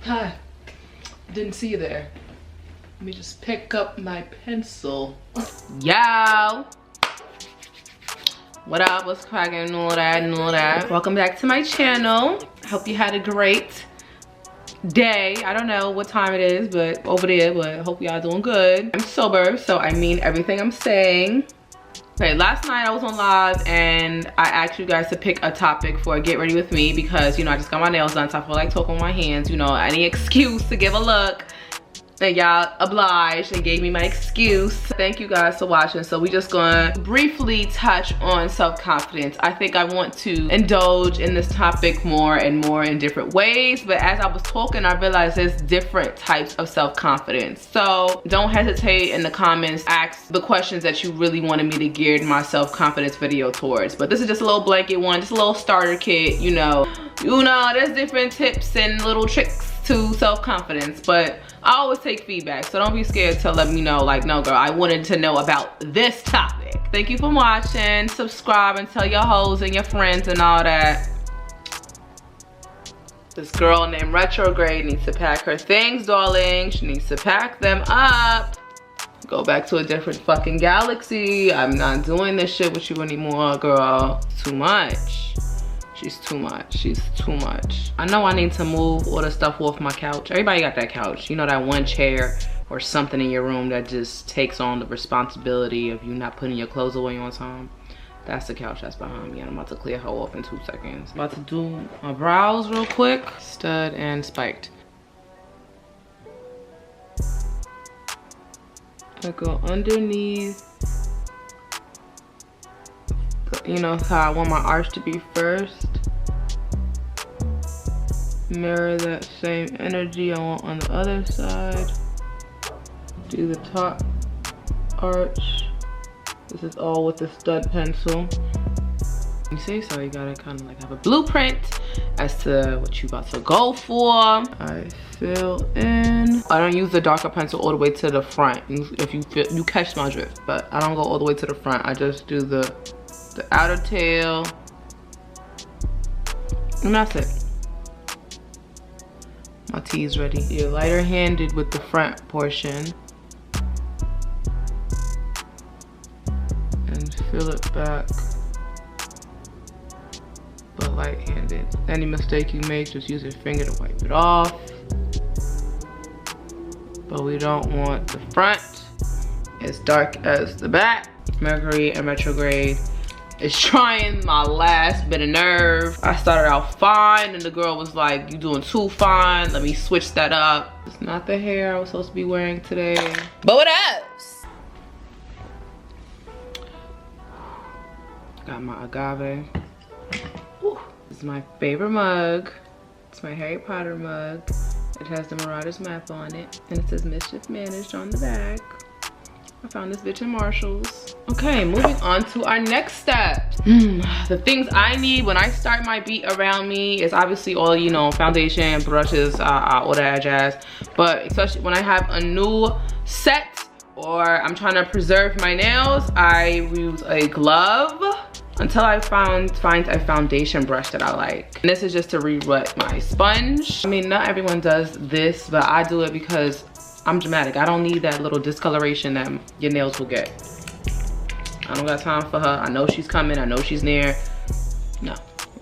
Hi. Didn't see you there. Let me just pick up my pencil. Yo. What up? What's cracking? And all that and all that. Welcome back to my channel. I hope you had a great day. I don't know what time it is, but over there, but I hope y'all doing good. I'm sober, so I mean everything I'm saying. Okay, last night I was on live and I asked you guys to pick a topic for Get Ready With Me because, you know, I just got my nails done, so I feel like talking with my hands, you know, any excuse to give a look. And y'all obliged and gave me my excuse. Thank you guys for watching. So we just gonna briefly touch on self-confidence. I think I want to indulge in this topic more and more in different ways, but as I was talking, I realized there's different types of self-confidence. So don't hesitate in the comments, ask the questions that you really wanted me to gear my self-confidence video towards. But this is just a little blanket one, just a little starter kit, you know, there's different tips and little tricks to self-confidence, but I always take feedback, so don't be scared to let me know, like, no girl, I wanted to know about this topic. Thank you for watching. Subscribe and tell your hoes and your friends and all that. This girl named Retrograde needs to pack her things, darling. She needs to pack them up. Go back to a different fucking galaxy. I'm not doing this shit with you anymore, girl. It's too much. She's too much. She's too much. I know I need to move all the stuff off my couch. Everybody got that couch. You know, that one chair or something in your room that just takes on the responsibility of you not putting your clothes away on time. That's the couch that's behind me, and I'm about to clear her off in 2 seconds. About to do my brows real quick. Stud and spiked. I go underneath. You know how I want my arch to be first. Mirror that same energy I want on the other side. Do the top arch. This is all with the stud pencil. You see, so you gotta kind of like have a blueprint as to what you about to go for. I fill in. I don't use the darker pencil all the way to the front. If you feel, you catch my drift, but I don't go all the way to the front. I just do the outer tail, and that's it. My tea is ready. You're lighter handed with the front portion and fill it back, but light handed. Any mistake you make, just use your finger to wipe it off. But we don't want the front as dark as the back. Mercury and retrograde is trying my last bit of nerve. I started out fine and the girl was like, you doing too fine, let me switch that up. It's not the hair I was supposed to be wearing today. But what else? Got my agave. Ooh, this is my favorite mug. It's my Harry Potter mug. It has the Marauders map on it and it says Mischief Managed on the back. I found this bitch in Marshall's. Okay, moving on to our next step. The things I need when I start my beat around me is obviously all, you know, foundation, brushes, all that jazz. But especially when I have a new set or I'm trying to preserve my nails, I use a glove until I find a foundation brush that I like. And this is just to re-wet my sponge. I mean, not everyone does this, but I do it because I'm dramatic. I don't need that little discoloration that your nails will get. I don't got time for her. I know she's coming. I know she's near. No,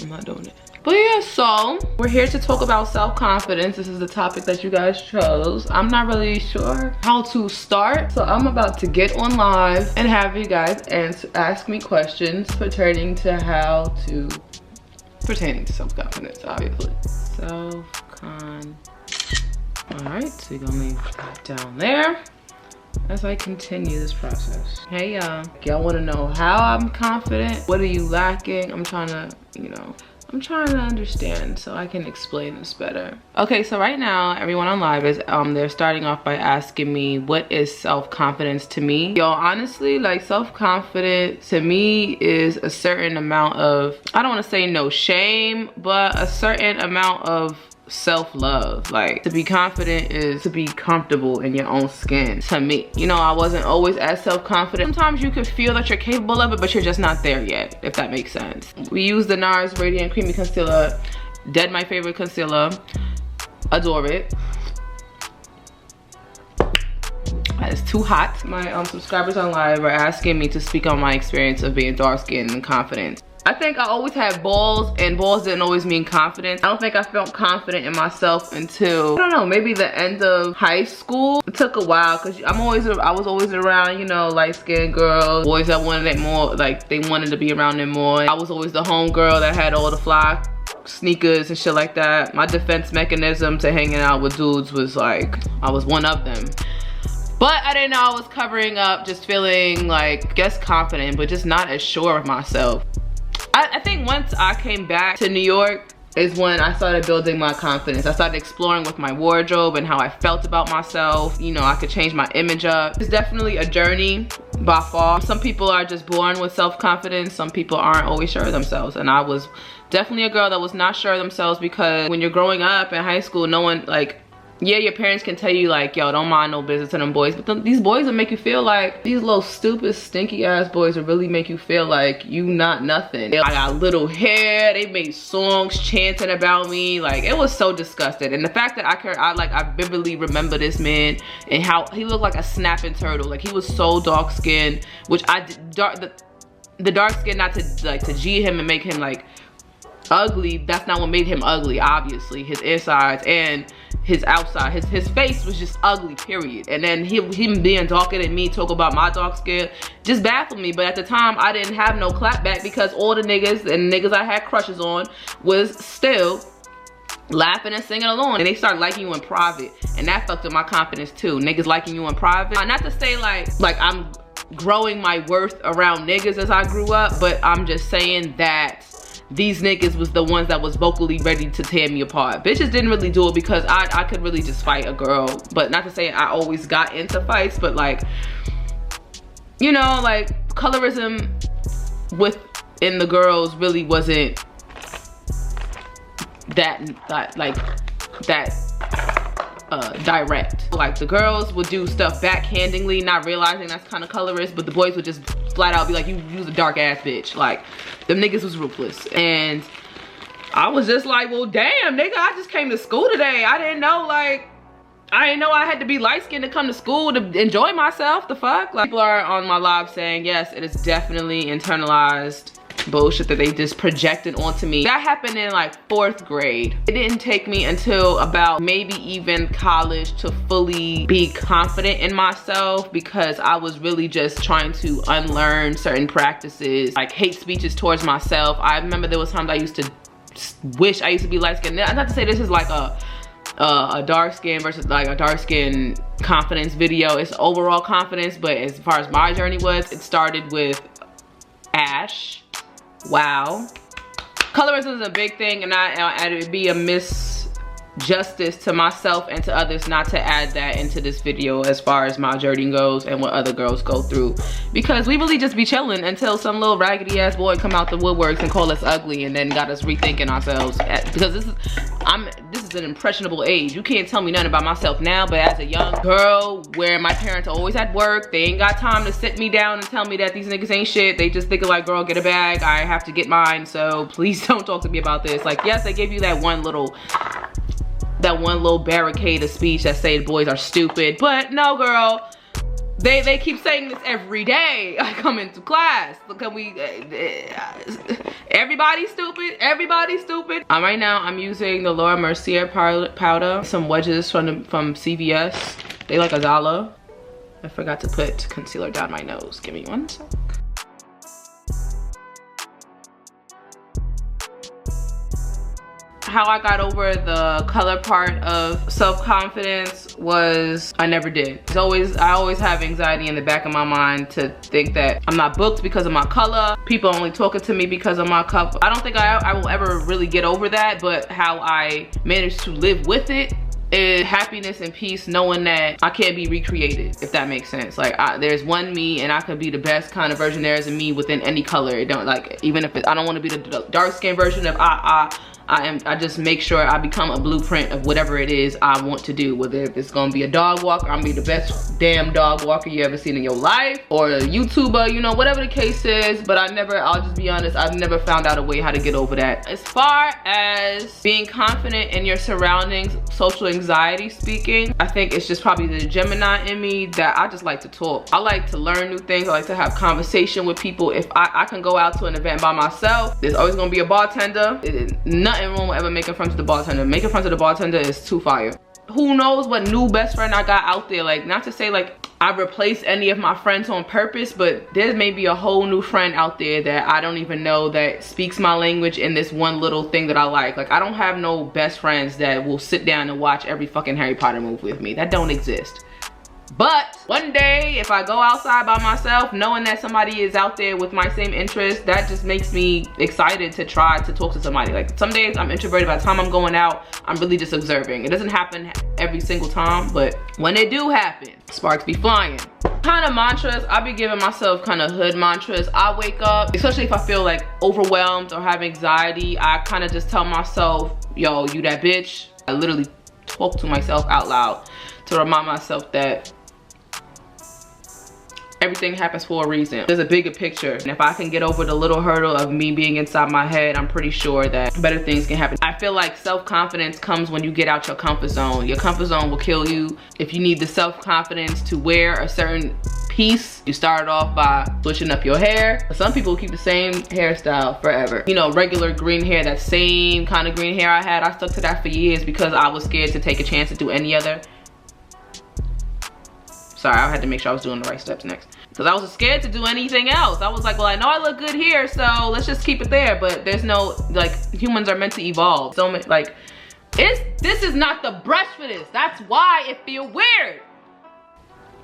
I'm not doing it. But yeah, so we're here to talk about self-confidence. This is the topic that you guys chose. I'm not really sure how to start. So I'm about to get on live and have you guys ask me questions pertaining to self-confidence, obviously. Self-confidence. Alright, so you're gonna leave that down there as I continue this process. Hey y'all wanna know how I'm confident? What are you lacking? I'm trying to, you know, I'm trying to understand so I can explain this better. Okay, so right now, everyone on live is, they're starting off by asking me, what is self-confidence to me? Yo, honestly, like self-confidence to me is a certain amount of, I don't wanna say no shame, but a certain amount of self-love. Like, to be confident is to be comfortable in your own skin, to me. You know, I wasn't always as self-confident. Sometimes you can feel that you're capable of it, but you're just not there yet, if that makes sense. We use the NARS Radiant Creamy Concealer, dead my favorite concealer. adore it. It's too hot. My subscribers on live are asking me to speak on my experience of being dark skinned and confident. I think I always had balls, and balls didn't always mean confidence. I don't think I felt confident in myself until, I don't know, maybe the end of high school. It took a while because I was always around, you know, light-skinned girls, boys that wanted it more, like they wanted to be around them more. I was always the homegirl that had all the fly sneakers and shit like that. My defense mechanism to hanging out with dudes was like, I was one of them. But I didn't know I was covering up, just feeling like, I guess confident, but just not as sure of myself. I think once I came back to New York is when I started building my confidence. I started exploring with my wardrobe and how I felt about myself. You know, I could change my image up. It's definitely a journey by far. Some people are just born with self-confidence. Some people aren't always sure of themselves. And I was definitely a girl that was not sure of themselves, because when you're growing up in high school, no one, like, yeah, your parents can tell you like, yo, don't mind no business to them boys, but these boys will make you feel like, these little stupid stinky ass boys will really make you feel like you not nothing. I got little hair, they made songs chanting about me, like it was so disgusting. And the fact that I vividly remember this man and how he looked like a snapping turtle. Like he was so dark skinned, which the dark skin, not to like to G him and make him like ugly, that's not what made him ugly. Obviously his insides and his outside, his face was just ugly, period. And then him being darker than me, talk about my dark skin, just baffled me. But at the time I didn't have no clap back, because all the niggas and niggas I had crushes on was still laughing and singing along, and they start liking you in private, and that fucked up my confidence too. Niggas liking you in private. Not to say like I'm growing my worth around niggas as I grew up, but I'm just saying that these niggas was the ones that was vocally ready to tear me apart. Bitches didn't really do it because I could really just fight a girl. But not to say I always got into fights, but like, you know, like colorism within the girls really wasn't that direct. Like the girls would do stuff backhandingly, not realizing that's kind of colorist, but the boys would just flat out be like, you's a dark ass bitch. Like them niggas was ruthless. And I was just like, well damn nigga, I just came to school today. I didn't know I had to be light skinned to come to school to enjoy myself. The fuck? Like people are on my live saying, yes, it is definitely internalized bullshit that they just projected onto me. That happened in like 4th grade. It didn't take me until about maybe even college to fully be confident in myself, because I was really just trying to unlearn certain practices, like hate speeches towards myself. I remember there was times I used to wish I used to be light skinned. Not to say this is like a dark skin versus like a dark skin confidence video. It's overall confidence, but as far as my journey was, it started with ash. Wow. Colorism is a big thing, and it would be a misjustice to myself and to others not to add that into this video as far as my journey goes and what other girls go through, because we really just be chilling until some little raggedy ass boy come out the woodworks and call us ugly, and then got us rethinking ourselves. Because this is an impressionable age. You can't tell me nothing about myself now, but as a young girl where my parents are always at work, they ain't got time to sit me down and tell me that these niggas ain't shit. They just think like, girl, get a bag, I have to get mine, so please don't talk to me about this. Like, yes, they give you that one little barricade of speech that say the boys are stupid, but no girl, they keep saying this every day I come into class. Look, can we everybody's stupid, everybody's stupid. Right now I'm using the Laura Mercier powder, some wedges from CVS. They like Azala. I forgot to put concealer down my nose. Give me one sec. How I got over the color part of self-confidence was I never did. I always have anxiety in the back of my mind to think that I'm not booked because of my color. People only talking to me because of my color. I don't think I will ever really get over that, but how I managed to live with it is happiness and peace, knowing that I can't be recreated, if that makes sense. Like there's one me, and I could be the best kind of version there is of me within any color. It don't, like, even if I don't want to be the dark skin version of I just make sure I become a blueprint of whatever it is I want to do. Whether if it's gonna be a dog walker, I'm gonna be the best damn dog walker you ever seen in your life, or a YouTuber, you know, whatever the case is. But I'll just be honest, I've never found out a way how to get over that. As far as being confident in your surroundings, social anxiety speaking, I think it's just probably the Gemini in me that I just like to talk. I like to learn new things. I like to have conversation with people. If I can go out to an event by myself, there's always gonna be a bartender. Nothing wrong with ever making friends with the bartender. Making friends with the bartender is too fire. Who knows what new best friend I got out there. Like, not to say like I replaced any of my friends on purpose, but there's maybe a whole new friend out there that I don't even know that speaks my language in this one little thing that I like. Like, I don't have no best friends that will sit down and watch every fucking Harry Potter movie with me. That don't exist. But one day, if I go outside by myself, knowing that somebody is out there with my same interests, that just makes me excited to try to talk to somebody. Like, some days I'm introverted. By the time I'm going out, I'm really just observing. It doesn't happen every single time, but when it do happen, sparks be flying. Kind of mantras, I be giving myself kind of hood mantras. I wake up, especially if I feel like overwhelmed or have anxiety, I kind of just tell myself, yo, you that bitch. I literally talk to myself out loud to remind myself that everything happens for a reason. There's a bigger picture. And if I can get over the little hurdle of me being inside my head, I'm pretty sure that better things can happen. I feel like self-confidence comes when you get out your comfort zone. Your comfort zone will kill you. If you need the self-confidence to wear a certain piece, you start off by switching up your hair. Some people keep the same hairstyle forever. You know, regular green hair, that same kind of green hair I had, I stuck to that for years because I was scared to take a chance to do any other. Sorry, I had to make sure I was doing the right steps next. Because I was scared to do anything else. I was like, well, I know I look good here, so let's just keep it there. But there's no, like, humans are meant to evolve. So, like, this is not the brush for this. That's why it feel weird.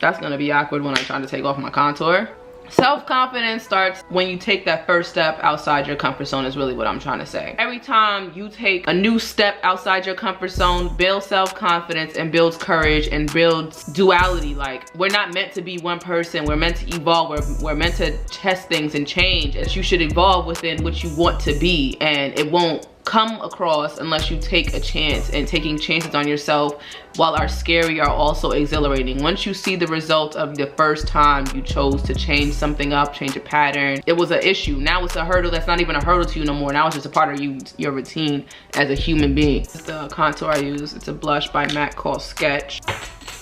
That's gonna be awkward when I try to take off my contour. Self-confidence starts when you take that first step outside your comfort zone is really what I'm trying to say. Every time you take a new step outside your comfort zone, builds self-confidence and builds courage and builds duality. Like, we're not meant to be one person. We're meant to evolve. We're meant to test things and change. And you should evolve within what you want to be. And it won't come across unless you take a chance, and taking chances on yourself while are scary are also exhilarating. Once you see the result of the first time you chose to change something up, change a pattern, it was an issue. Now it's a hurdle that's not even a hurdle to you no more. Now it's just a part of your routine as a human being. This is the contour I use. It's a blush by MAC called Sketch.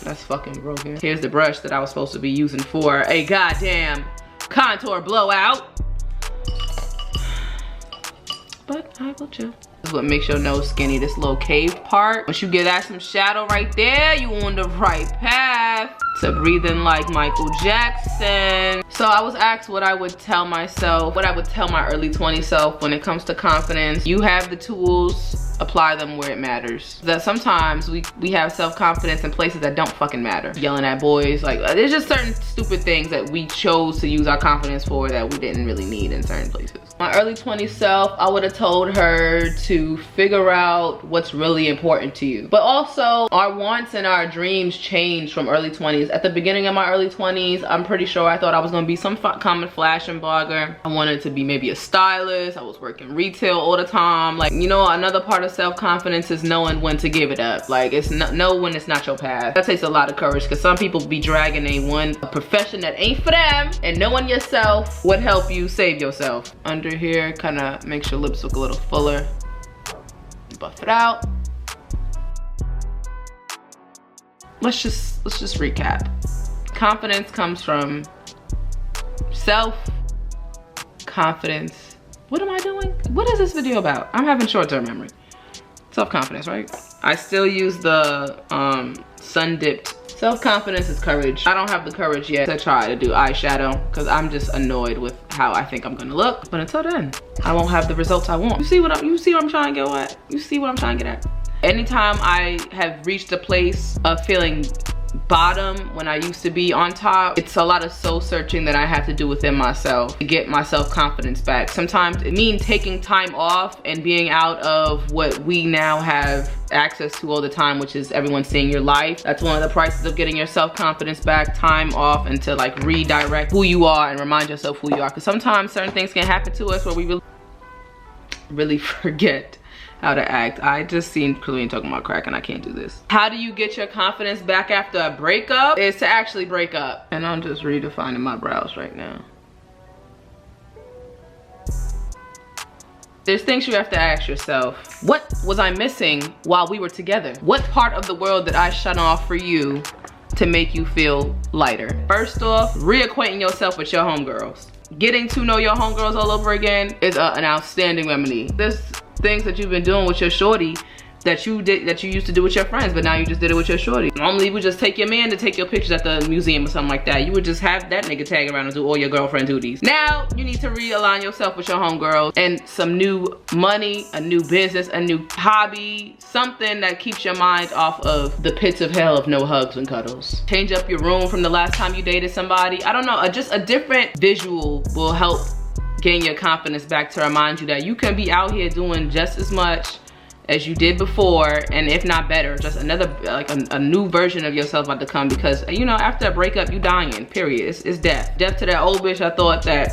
That's fucking broken. Here's the brush that I was supposed to be using for a goddamn contour blowout. But I will chill. This is what makes your nose skinny, this little caved part. Once you get that some shadow right there, you on the right path to breathing like Michael Jackson. So I was asked what I would tell myself, what I would tell my early 20s self when it comes to confidence. You have the tools, apply them where it matters. That sometimes we have self-confidence in places that don't fucking matter. Yelling at boys, like, there's just certain stupid things that we chose to use our confidence for that we didn't really need in certain places. My early 20s self, I would have told her to figure out what's really important to you. But also, our wants and our dreams change from early 20s. At the beginning of my early 20s, I'm pretty sure I thought I was gonna be some common fashion blogger. I wanted to be maybe a stylist. I was working retail all the time. Like, you know, another part of self-confidence is knowing when to give it up. Like, it's know when it's not your path. That takes a lot of courage, because some people be dragging a profession that ain't for them, and knowing yourself would help you save yourself. Under here kind of makes your lips look a little fuller. Buff it out. Let's just recap. Confidence comes from self-confidence. What am I doing? What is this video about? I'm having short-term memory. Self-confidence, right? I still use the sun-dipped. Self-confidence is courage. I don't have the courage yet to try to do eyeshadow because I'm just annoyed with how I think I'm gonna look. But until then, I won't have the results I want. You see what I'm trying to go at? You see what I'm trying to get at? Anytime I have reached a place of feeling bottom when I used to be on top, it's a lot of soul searching that I have to do within myself to get my self-confidence back. Sometimes it means taking time off and being out of what we now have access to all the time, which is everyone seeing your life. That's one of the prices of getting your self-confidence back. Time off, and to like redirect who you are and remind yourself who you are. Because sometimes certain things can happen to us where we really forget how to act. I just seen Grwm talking about crack and I can't do this. How do you get your confidence back after a breakup? Is to actually break up. And I'm just redefining my brows right now. There's things you have to ask yourself. What was I missing while we were together? What part of the world did I shut off for you to make you feel lighter? First off, reacquainting yourself with your homegirls. Getting to know your homegirls all over again is an outstanding remedy. There's things that you've been doing with your shorty that you used to do with your friends, but now you just did it with your shorty. Normally you would just take your man to take your pictures at the museum or something like that. You would just have that nigga tag around and do all your girlfriend duties. Now you need to realign yourself with your homegirls and some new money, a new business, a new hobby, something that keeps your mind off of the pits of hell of no hugs and cuddles. Change up your room from the last time you dated somebody. I don't know, just a different visual will help gain your confidence back to remind you that you can be out here doing just as much as you did before, and if not better, just another, like a new version of yourself about to come, because you know, after a breakup, you dying, period. It's death. Death to that old bitch I thought that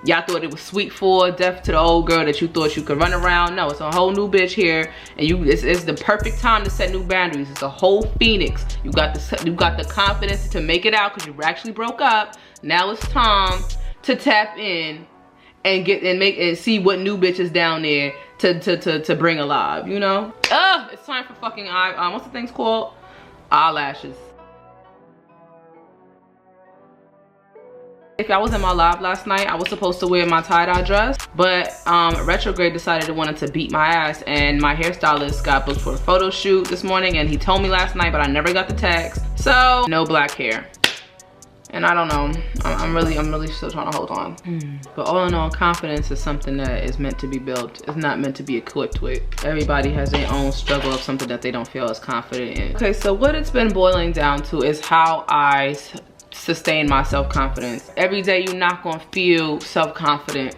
y'all thought it was sweet for, death to the old girl that you thought you could run around. No, it's a whole new bitch here, and it's the perfect time to set new boundaries. It's a whole phoenix. You got the confidence to make it out because you actually broke up. Now it's time to tap in and see what new bitch is down there to bring alive, you know? It's time for fucking what's the thing's called? Eyelashes. If I was in my live last night, I was supposed to wear my tie-dye dress, but Retrograde decided it wanted to beat my ass, and my hairstylist got booked for a photo shoot this morning, and he told me last night, but I never got the text. So no black hair. And I don't know, I'm really still trying to hold on. But all in all, confidence is something that is meant to be built. It's not meant to be equipped with. Everybody has their own struggle of something that they don't feel as confident in. Okay, so what it's been boiling down to is how I sustain my self-confidence. Every day you're not gonna feel self-confident.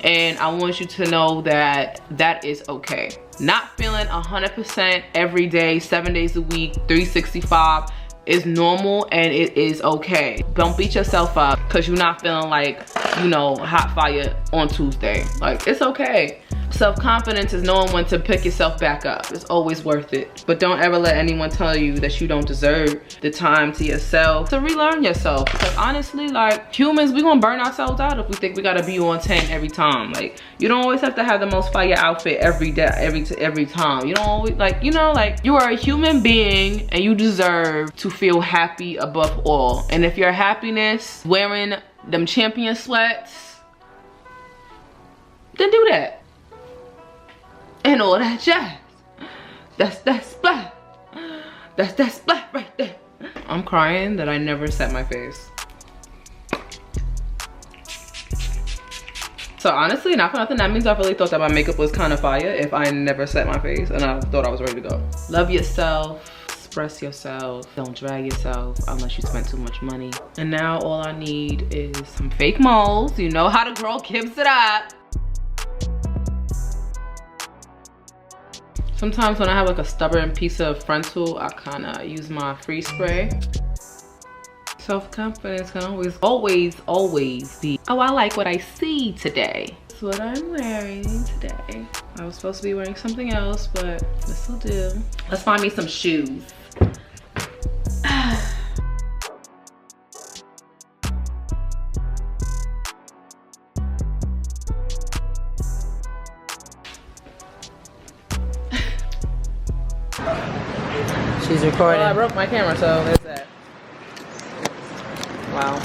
And I want you to know that that is okay. Not feeling 100% every day, 7 days a week, 365, is normal, and it is okay. Don't beat yourself up because you're not feeling like, you know, hot fire on Tuesday. Like, it's okay. Self-confidence is knowing when to pick yourself back up. It's always worth it. But don't ever let anyone tell you that you don't deserve the time to yourself to relearn yourself. Because honestly, like, humans, we gonna burn ourselves out if we think we gotta be on 10 every time. Like, you don't always have to have the most fire outfit every day, every time. You don't always, like, you know, like, you are a human being and you deserve to feel happy above all. And if your happiness wearing them champion sweats, then do that. And all that jazz. That's that splat. That's that splat right there. I'm crying that I never set my face. So honestly, not for nothing, that means I really thought that my makeup was kind of fire if I never set my face and I thought I was ready to go. Love yourself, express yourself, don't drag yourself unless you spent too much money. And now all I need is some fake moles. You know how the girl gives it up. Sometimes when I have like a stubborn piece of frontal, I kind of use my freeze spray. Self-confidence can always be, oh, I like what I see today. That's what I'm wearing today. I was supposed to be wearing something else, but this will do. Let's find me some shoes. She's recording. Well, I broke my camera, so there's that. Wow.